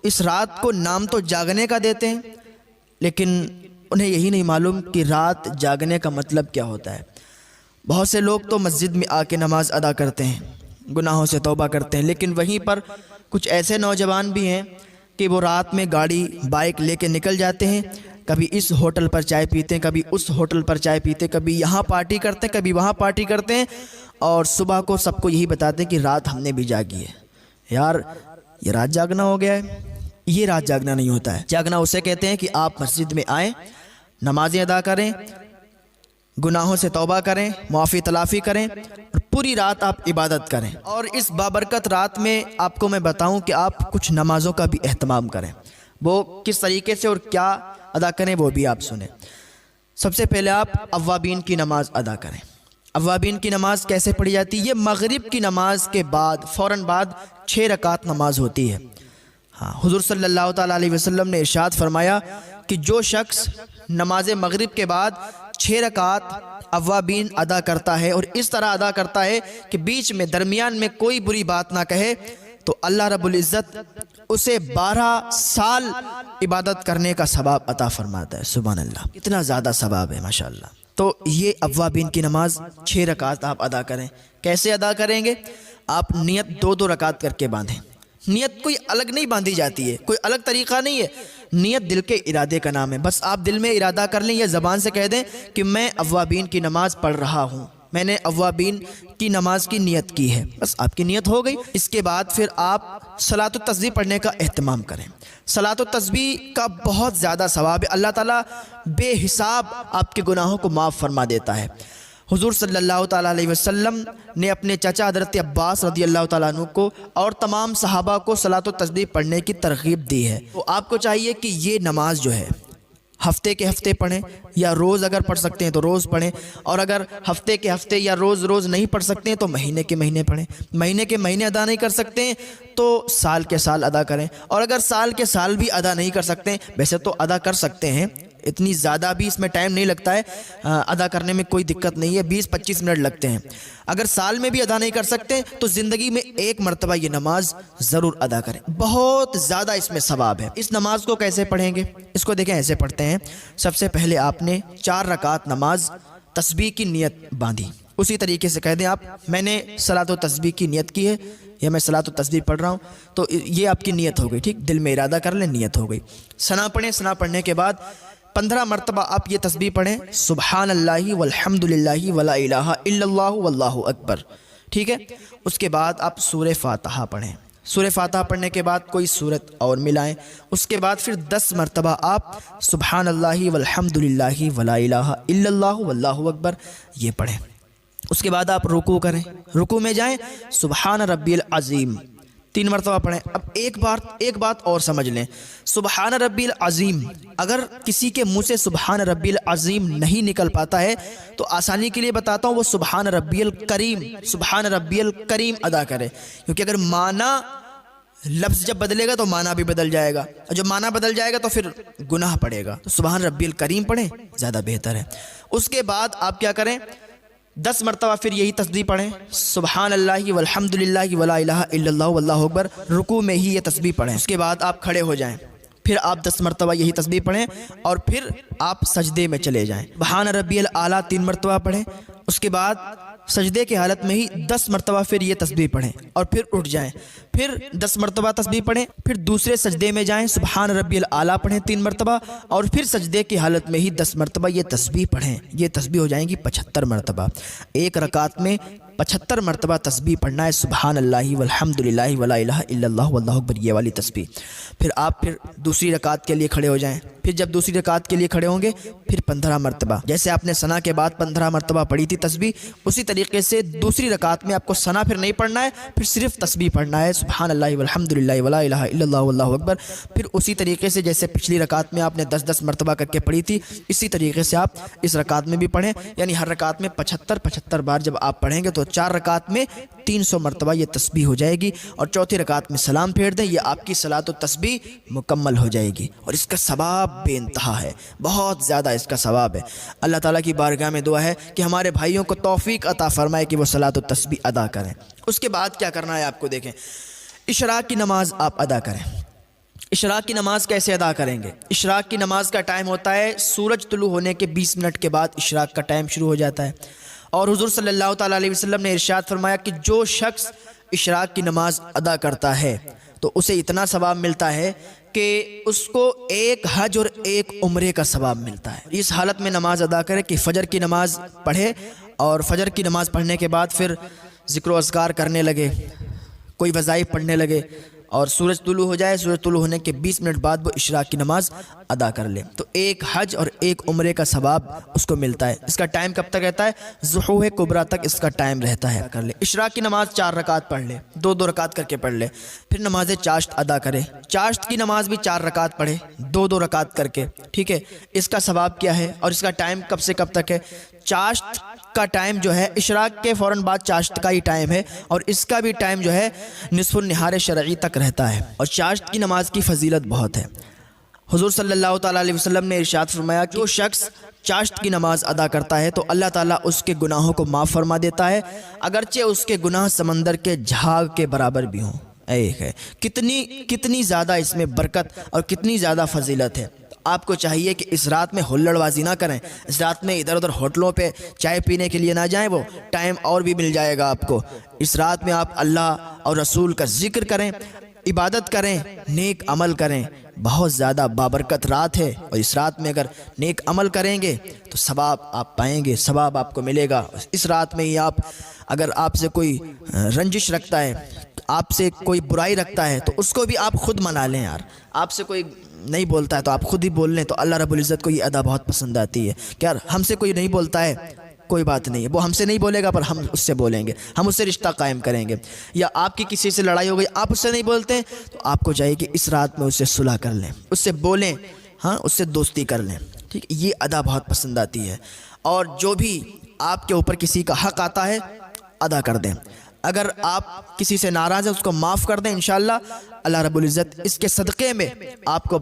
اس رات کو نام تو جاگنے کا دیتے ہیں، لیکن انہیں یہی نہیں معلوم کہ رات جاگنے کا مطلب کیا ہوتا ہے۔ بہت سے لوگ تو مسجد میں آ کے نماز ادا کرتے ہیں، گناہوں سے توبہ کرتے ہیں، لیکن وہیں پر کچھ ایسے نوجوان بھی ہیں کہ وہ رات میں گاڑی بائک لے کے نکل جاتے ہیں، کبھی اس ہوٹل پر چائے پیتے ہیں، کبھی اس ہوٹل پر چائے پیتے ہیں، کبھی یہاں پارٹی کرتے ہیں، کبھی وہاں پارٹی کرتے ہیں، اور صبح کو سب کو یہی بتاتے ہیں کہ رات ہم نے بھی جاگی ہے۔ یار یہ رات جاگنا ہو گیا ہے؟ یہ رات جاگنا نہیں ہوتا ہے۔ جاگنا اسے کہتے ہیں کہ آپ مسجد میں آئیں، نمازیں ادا کریں، گناہوں سے توبہ کریں، معافی تلافی کریں، اور پوری رات آپ عبادت کریں۔ اور اس بابرکت رات میں آپ کو میں بتاؤں کہ آپ کچھ نمازوں کا بھی اہتمام کریں۔ وہ کس طریقے سے اور کیا ادا کریں وہ بھی آپ سنیں۔ سب سے پہلے آپ اوابین کی نماز ادا کریں۔ اوابین کی نماز کیسے پڑھی جاتی ہے؟ یہ مغرب کی نماز کے بعد فوراً بعد 6 رکعت نماز ہوتی ہے۔ ہاں، حضور صلی اللہ تعالیٰ علیہ وسلم نے ارشاد فرمایا کہ جو شخص نماز مغرب کے بعد 6 رکعت اوابین ادا کرتا ہے اور اس طرح ادا کرتا ہے کہ بیچ میں درمیان میں کوئی بری بات نہ کہے، تو اللہ رب العزت اسے 12 سال عبادت کرنے کا ثواب عطا فرماتا ہے۔ سبحان اللہ، کتنا زیادہ ثواب ہے ماشاءاللہ۔ تو یہ اوابین کی نماز 6 رکعت آپ ادا کریں۔ کیسے ادا کریں گے؟ آپ نیت 2 رکعت کر کے باندھیں۔ نیت کوئی الگ نہیں باندھی جاتی ہے، کوئی الگ طریقہ نہیں ہے، نیت دل کے ارادے کا نام ہے۔ بس آپ دل میں ارادہ کر لیں یا زبان سے کہہ دیں کہ میں اوابین کی نماز پڑھ رہا ہوں، میں نے اوابین کی نماز کی نیت کی ہے، بس آپ کی نیت ہو گئی۔ اس کے بعد پھر آپ صلاۃ التسبیح پڑھنے کا اہتمام کریں۔ صلاۃ التسبیح کا بہت زیادہ ثواب ہے، اللہ تعالیٰ بے حساب آپ کے گناہوں کو معاف فرما دیتا ہے۔ حضور صلی اللہ تعالیٰ علیہ وسلم نے اپنے چچا حضرت عباس رضی اللہ تعالیٰ عنہ کو اور تمام صحابہ کو صلاۃ التسبیح پڑھنے کی ترغیب دی ہے۔ تو آپ کو چاہیے کہ یہ نماز جو ہے ہفتے کے ہفتے پڑھیں، یا روز اگر پڑھ سکتے ہیں تو روز پڑھیں، اور اگر ہفتے کے ہفتے یا روز روز نہیں پڑھ سکتے ہیں تو مہینے کے مہینے پڑھیں۔ مہینے کے مہینے ادا نہیں کر سکتے ہیں تو سال کے سال ادا کریں، اور اگر سال کے سال بھی ادا نہیں کر سکتے ہیں، ویسے تو ادا کر سکتے ہیں، اتنی زیادہ بھی اس میں ٹائم نہیں لگتا ہے، ادا کرنے میں کوئی دقت نہیں ہے، 20-25 منٹ لگتے ہیں۔ اگر سال میں بھی ادا نہیں کر سکتے تو زندگی میں 1 مرتبہ یہ نماز ضرور ادا کریں، بہت زیادہ اس میں ثواب ہے۔ اس نماز کو کیسے پڑھیں گے؟ اس کو دیکھیں، ایسے پڑھتے ہیں۔ سب سے پہلے آپ نے 4 رکعت نماز تسبیح کی نیت باندھی، اسی طریقے سے کہہ دیں آپ میں نے صلاۃ و تسبیح کی نیت کی ہے، یا میں صلاۃ و تسبیح پڑھ رہا ہوں، تو یہ آپ کی نیت ہو گئی، ٹھیک، دل میں ارادہ کر لیں، نیت ہو گئی۔ ثنا پڑھیں، ثنا پڑھنے کے بعد 15 مرتبہ آپ یہ تسبیح پڑھیں، سبحان اللہ والحمد للہ ولا الہ الا اللہ واللہ اکبر، ٹھیک ہے۔ اس کے بعد آپ سورہ فاتحہ پڑھیں۔ سورہ فاتحہ پڑھنے کے بعد کوئی سورت اور ملائیں۔ اس کے بعد پھر 10 مرتبہ آپ سبحان اللہ والحمد للہ ولا الہ الا اللہ واللہ اکبر یہ پڑھیں۔ اس کے بعد آپ رکوع کریں، رکوع میں جائیں، سبحان ربی العظیم 3 مرتبہ پڑھیں۔ اب ایک بات اور سمجھ لیں، سبحان ربی العظیم اگر کسی کے منہ سے سبحان ربی العظیم نہیں نکل پاتا ہے تو آسانی کے لیے بتاتا ہوں، وہ سبحان ربی الکریم، سبحان ربی الکریم ادا کرے، کیونکہ اگر معنی لفظ جب بدلے گا تو معنی بھی بدل جائے گا، اور جب معنی بدل جائے گا تو پھر گناہ پڑے گا، تو سبحان ربی الکریم پڑھیں، زیادہ بہتر ہے۔ اس کے بعد آپ کیا کریں، 10 مرتبہ پھر یہی تسبیح پڑھیں، سبحان اللہ والحمد للہ ولا الہ الا اللہ واللہ اکبر، رکوع میں ہی یہ تسبیح پڑھیں۔ اس کے بعد آپ کھڑے ہو جائیں، پھر آپ 10 مرتبہ یہی تسبیح پڑھیں، اور پھر آپ سجدے میں چلے جائیں، سبحان ربی الاعلیٰ 3 مرتبہ پڑھیں۔ اس کے بعد سجدے کی حالت میں ہی 10 مرتبہ پھر یہ تسبیح پڑھیں، اور پھر اٹھ جائیں، پھر 10 مرتبہ تسبیح پڑھیں، پھر دوسرے سجدے میں جائیں، سبحان ربی الاعلیٰ پڑھیں 3 مرتبہ، اور پھر سجدے کی حالت میں ہی 10 مرتبہ یہ تسبیح پڑھیں۔ یہ تسبیح ہو جائیں گی 75 مرتبہ۔ ایک رکعت میں 75 مرتبہ تسبیح پڑھنا ہے، سبحان اللہ والحمد للہ ولا الہ الا اللہ واللہ اکبر، یہ والی تسبیح۔ پھر آپ دوسری رکعت کے لیے کھڑے ہو جائیں، پھر جب دوسری رکعت کے لیے کھڑے ہوں گے پھر 15 مرتبہ، جیسے آپ نے ثنا کے بعد 15 مرتبہ پڑھی تھی تسبیح، اسی طریقے سے دوسری رکعت میں آپ کو ثنا پھر نہیں پڑھنا ہے، پھر صرف تسبیح پڑھنا ہے، سبحان اللہ والحمد للہ ولا الہ الا اللہ واللہ اکبر۔ پھر اسی طریقے سے جیسے پچھلی رکعت میں آپ نے 10-10 مرتبہ کر کے پڑھی تھی، اسی طریقے سے آپ اس رکعت میں بھی پڑھیں، یعنی ہر رکعت میں 75 بار جب آپ پڑھیں گے تو 4 رکعت میں 300 مرتبہ یہ تسبیح ہو جائے گی، اور چوتھی رکعت میں سلام پھیر دیں، یہ آپ کی صلاۃ و تسبیح مکمل ہو جائے گی، اور اس کا ثواب بے انتہا ہے، بہت زیادہ اس کا ثواب ہے۔ اللہ تعالیٰ کی بارگاہ میں دعا ہے کہ ہمارے بھائیوں کو توفیق عطا فرمائے کہ وہ صلاۃ و تسبیح ادا کریں۔ اس کے بعد کیا کرنا ہے آپ کو دیکھیں، اشراق کی نماز آپ ادا کریں۔ اشراق کی نماز کیسے ادا کریں گے؟ اشراق کی نماز کا ٹائم ہوتا ہے سورج طلوع ہونے کے 20 منٹ کے بعد اشراق کا ٹائم شروع ہو جاتا ہے، اور حضور صلی اللہ تعالیٰ علیہ وسلم نے ارشاد فرمایا کہ جو شخص اشراق کی نماز ادا کرتا ہے تو اسے اتنا ثواب ملتا ہے کہ اس کو ایک حج اور ایک عمرے کا ثواب ملتا ہے۔ اس حالت میں نماز ادا کرے کہ فجر کی نماز پڑھے، اور فجر کی نماز پڑھنے کے بعد پھر ذکر و اذکار کرنے لگے، کوئی وظائف پڑھنے لگے، اور سورج طلوع ہو جائے، سورج طلوع ہونے کے 20 منٹ بعد وہ اشراق کی نماز ادا کر لے تو ایک حج اور ایک عمرے کا ثواب اس کو ملتا ہے۔ اس کا ٹائم کب تک رہتا ہے؟ ظہور کبریٰ تک اس کا ٹائم رہتا ہے۔ کر لے اشراق کی نماز 4 رکعت پڑھ لے، 2 رکعت کر کے پڑھ لے، پھر نماز چاشت ادا کرے، چاشت کی نماز بھی 4 رکعت پڑھے، 2 رکعت کر کے، ٹھیک ہے۔ اس کا ثواب کیا ہے اور اس کا ٹائم کب سے کب تک ہے؟ چاشت کا ٹائم جو ہے اشراق کے فوراً بعد چاشت کا ہی ٹائم ہے، اور اس کا بھی ٹائم جو ہے نصف النہار شرعی تک رہتا ہے، اور چاشت کی نماز کی فضیلت بہت ہے۔ حضور صلی اللہ تعالیٰ علیہ وسلم نے ارشاد فرمایا کہ جو شخص چاشت کی نماز ادا کرتا ہے تو اللہ تعالیٰ اس کے گناہوں کو معاف فرما دیتا ہے، اگرچہ اس کے گناہ سمندر کے جھاگ کے برابر بھی ہوں۔ ایک ہے کتنی زیادہ اس میں برکت اور کتنی زیادہ فضیلت ہے۔ آپ کو چاہیے کہ اس رات میں ہلڑ بازی نہ کریں، اس رات میں ادھر ادھر ہوٹلوں پہ چائے پینے کے لیے نہ جائیں، وہ ٹائم اور بھی مل جائے گا آپ کو۔ اس رات میں آپ اللہ اور رسول کا ذکر کریں، عبادت کریں، نیک عمل کریں۔ بہت زیادہ بابرکت رات ہے، اور اس رات میں اگر نیک عمل کریں گے تو ثواب آپ پائیں گے، ثواب آپ کو ملے گا۔ اس رات میں ہی اگر آپ سے کوئی رنجش رکھتا ہے، آپ سے کوئی برائی رکھتا ہے تو اس کو بھی آپ خود منا لیں یار۔ آپ سے کوئی نہیں بولتا ہے تو آپ خود ہی بول لیں، تو اللہ رب العزت کو یہ ادا بہت پسند آتی ہے کہ یار ہم سے کوئی نہیں بولتا ہے، کوئی بات نہیں ہے، وہ ہم سے نہیں بولے گا پر ہم اس سے بولیں گے، ہم اس سے رشتہ قائم کریں گے۔ یا آپ کی کسی سے لڑائی ہو گئی، آپ اس سے نہیں بولتے ہیں تو آپ کو چاہیے کہ اس رات میں اس سے صلح کر لیں، اس سے بولیں، ہاں اس سے دوستی کر لیں، ٹھیک۔ یہ ادا بہت پسند آتی ہے، اور جو بھی آپ کے اوپر کسی کا حق آتا ہے ادا کر دیں۔ اگر آپ کسی سے ناراض ہیں اس کو معاف کر دیں، انشاءاللہ اللہ رب العزت اس کے صدقے میں آپ کو